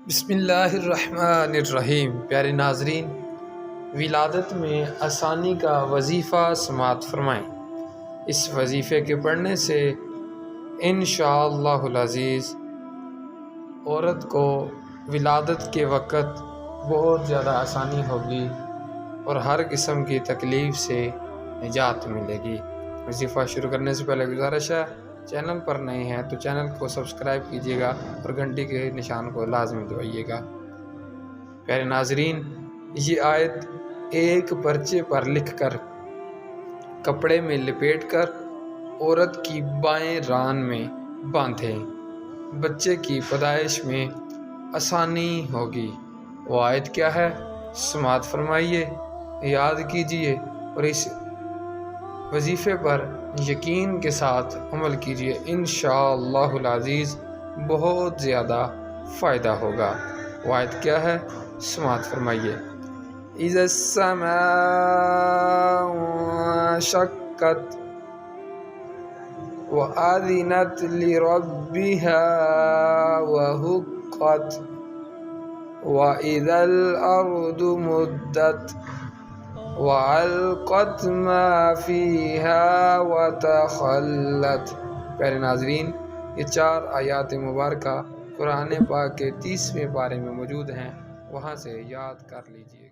بسم اللہ الرحمن الرحیم۔ پیارے ناظرین، ولادت میں آسانی کا وظیفہ سماعت فرمائیں۔ اس وظیفے کے پڑھنے سے انشاءاللہ العزیز عورت کو ولادت کے وقت بہت زیادہ آسانی ہوگی اور ہر قسم کی تکلیف سے نجات ملے گی۔ وظیفہ شروع کرنے سے پہلے گزارش ہے، چینل پر نئے ہیں تو چینل کو سبسکرائب کیجیے گا اور گھنٹی کے نشان کو لازمی دبائیے گا۔ پیارے ناظرین، یہ آیت ایک پرچے پر لکھ کر کپڑے میں لپیٹ کر عورت کی بائیں ران میں باندھیں، بچے کی پیدائش میں آسانی ہوگی۔ وہ آیت کیا ہے؟ سماعت فرمائیے، یاد کیجیے اور اس وظیفے پر یقین کے ساتھ عمل کیجیے۔ انشاءاللہ العزیز بہت زیادہ فائدہ ہوگا۔ وہ آیت کیا ہے؟ سماعت فرمائیے۔ اِذَا السَّمَاءُ انشَقَّتْ وَأَذِنَتْ لِرَبِّهَا وَحُقَّتْ وَإِذَا الْأَرْضُ مُدَّتْ وَأَلْقَتْ مَا فِيهَا وَتَخَلَّتْ۔ پیارے ناظرین، یہ 4 آیات مبارکہ قرآن پاک کے 30ویں پارے میں موجود ہیں، وہاں سے یاد کر لیجیے۔